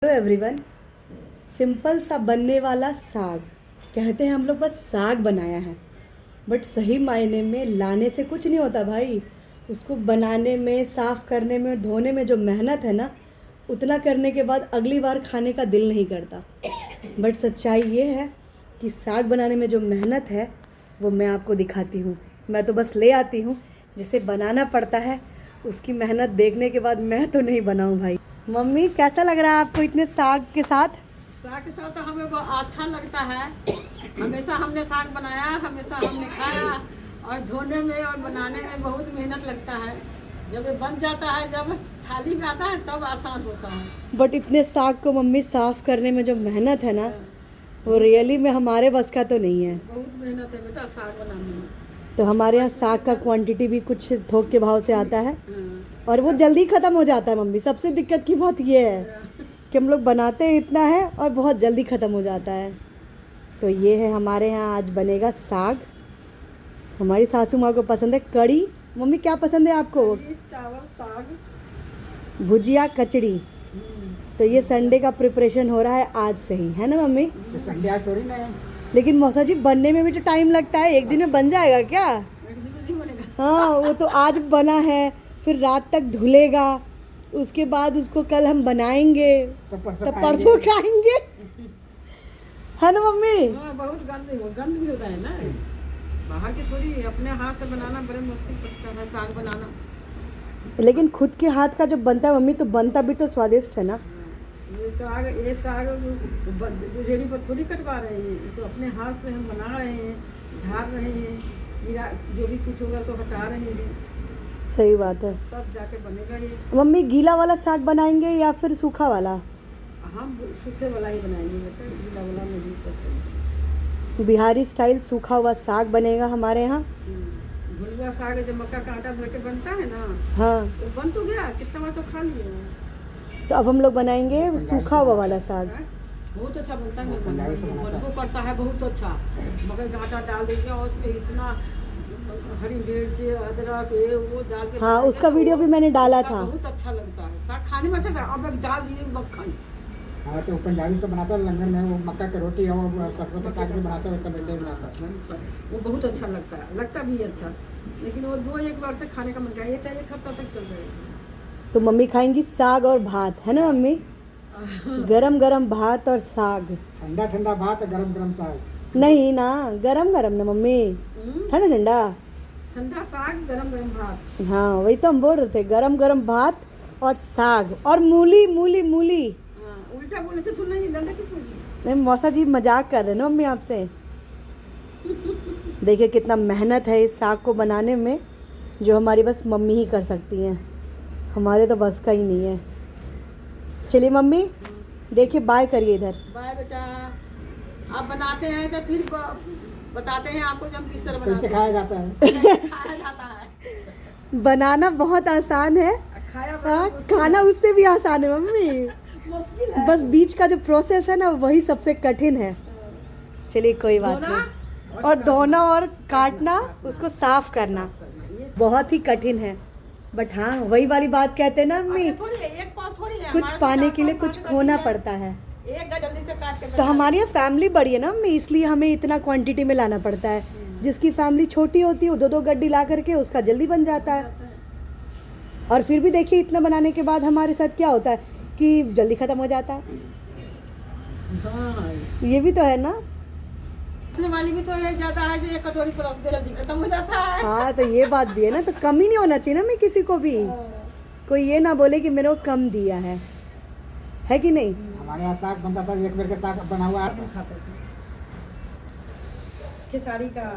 Hello everyone. Simple सा बनने वाला साग, कहते हैं हम लोग बस साग बनाया है, बट सही मायने में लाने से कुछ नहीं होता भाई। उसको बनाने में, साफ़ करने में, धोने में जो मेहनत है ना, उतना करने के बाद अगली बार खाने का दिल नहीं करता। बट सच्चाई ये है कि साग बनाने में जो मेहनत है वो मैं आपको दिखाती हूँ। मैं तो बस ले आती हूँ, जिसे बनाना पड़ता है उसकी मेहनत देखने के बाद मैं तो नहीं बनाऊँ भाई। मम्मी, कैसा लग रहा है आपको इतने साग के साथ? साग के साथ तो हमें बहुत अच्छा लगता है। हमेशा हमने साग बनाया, हमेशा हमने खाया। और धोने में और बनाने में बहुत मेहनत लगता है। जब ये बन जाता है, जब थाली में आता है तब आसान होता है। बट इतने साग को मम्मी साफ़ करने में जो मेहनत है ना, वो रियली में हमारे बस का तो नहीं है। बहुत मेहनत है बेटा साग बनाने में। तो हमारे यहाँ साग का क्वांटिटी भी कुछ थोक के भाव से आता है हाँ। और वो जल्दी ख़त्म हो जाता है मम्मी। सबसे दिक्कत की बात ये है कि हम लोग बनाते हैं इतना है और बहुत जल्दी ख़त्म हो जाता है। तो ये है हमारे यहाँ आज बनेगा साग। हमारी सासू माँ को पसंद है कड़ी। मम्मी, क्या पसंद है आपको? ये चावल, साग, भुजिया, कचड़ी। तो ये संडे का प्रिपरेशन हो रहा है आज से ही, है ना मम्मी? तो संडे आज थोड़ी ना है। लेकिन मौसा जी, बनने में भी तो टाइम लगता है। एक दिन में बन जाएगा क्या? एक दिन में नहीं बनेगा। हाँ, वो तो आज बना है, फिर रात तक धुलेगा, उसके बाद उसको कल हम बनाएंगे, तो तो परसों खाएंगे। है ना मम्मी? हाँ, बहुत गंद भी होता है ना। बाहर की थोड़ी, अपने हाथ से बनाना बड़े मुश्किल पड़ता है साग बनाना। लेकिन खुद के हाथ का जब बनता है मम्मी, तो बनता भी तो स्वादिष्ट है ना। ये साग रेडी पर थोड़ी कटवा रहे हैं। ये तो अपने हाथ से हम बना रहे हैं, झाड़ रहे हैं, कीड़ा जो भी कुछ होगा सो हटा रहे हैं, सही बात है। तब जाके बनेगा ये। मम्मी, गीला वाला साग बनाएंगे या फिर सूखा वाला? हम सूखे वाला ही बनाएंगे बेटा, गीला वाला नहीं पसंद। बिहारी स्टाइल सूखा हुआ साग बनेगा हमारे यहाँ। भुलवा साग जो मक्का का आटा भर के बनता है ना, हाँ, वो बन तो गया, कितना बार तो खा लिए। तो अब हम लोग बनाएंगे सूखा हुआ वाला साग। बहुत अच्छा बनता है, बनबो करता है बहुत अच्छा। मगर का आटा डाल देंगे और उसमें इतना हरी मिर्च, अदरक, ये वो डाल के। हाँ, उसका वीडियो भी मैंने डाला था। बहुत अच्छा लगता है साग खाने में। अच्छा था, अब डाल दीजिए मक्खन। हाँ, तो पंजाबी से बनाता है लंगर में, वो मक्का की रोटी और सरसों का साग भी बनाता है, वैसा वैसे ही बनाता है। वो बहुत अच्छा लगता भी अच्छा। लेकिन वो एक बार से खाने का मन किया, ये एक हफ्ता तक चल जाएगा। तो मम्मी खाएंगी साग और भात, है ना मम्मी? गरम गरम भात और साग। ठंडा ठंडा भात, गरम गरम साग। नहीं ना, गरम गरम ना मम्मी, ठंडा ठंडा। ठंडा साग, गरम गरम भात। हाँ, वही तो हम बोल रहे थे, गरम गरम भात और साग और मूली मूली मूली। उल्टा बोलने से सुनना ही दादा की सुन। नहीं, मौसा जी मजाक कर रहे हैं ना मम्मी आपसे। देखिए कितना मेहनत है इस साग को बनाने में, जो हमारी बस मम्मी ही कर सकती हैं, हमारे तो बस का ही नहीं है। चलिए मम्मी, देखिए बाय करिए इधर। बाय बेटा। आप बनाते हैं तो फिर बताते हैं आपको, जब हम किस तरह बनाते कैसे हैं। खाया जाता है? खाया जाता है। बनाना बहुत आसान है, खाया बड़ा खाना उससे भी आसान है मम्मी। मुश्किल है। बस बीच का जो प्रोसेस है ना, वही सबसे कठिन है। चलिए कोई बात नहीं। और धोना और काटना, उसको साफ करना बहुत ही कठिन है। बट हाँ, वही वाली बात कहते हैं ना मम्मी, एक पाव थोड़ी है, कुछ हमारे पाने तो के लिए चार-पाँच कुछ साग खोना बनती है। पड़ता है। एक जल्दी से काट के तो बना हमारे यहाँ फैमिली बड़ी है ना मम्मी, इसलिए हमें इतना क्वांटिटी में लाना पड़ता है। जिसकी फैमिली छोटी होती है, वो 2-2 गड्डी ला करके उसका जल्दी बन जाता है। और फिर भी देखिए, इतना बनाने के बाद हमारे साथ क्या होता है कि जल्दी ख़त्म हो जाता है। हाँ, ये भी तो है ना। इसने वाली भी तो ये ज़्यादा है, जो एक कटोरी परोस दे जल्दी खत्म हो जाता है। हाँ, तो ये बात भी है ना, तो कम ही नहीं होना चाहिए ना मैं किसी को भी। कोई ये ना बोले कि मेरे को कम दिया है कि नहीं? हमारे यहाँ साग बनता था, एक बेर के साग बना हुआ खाते थे। खेसारी का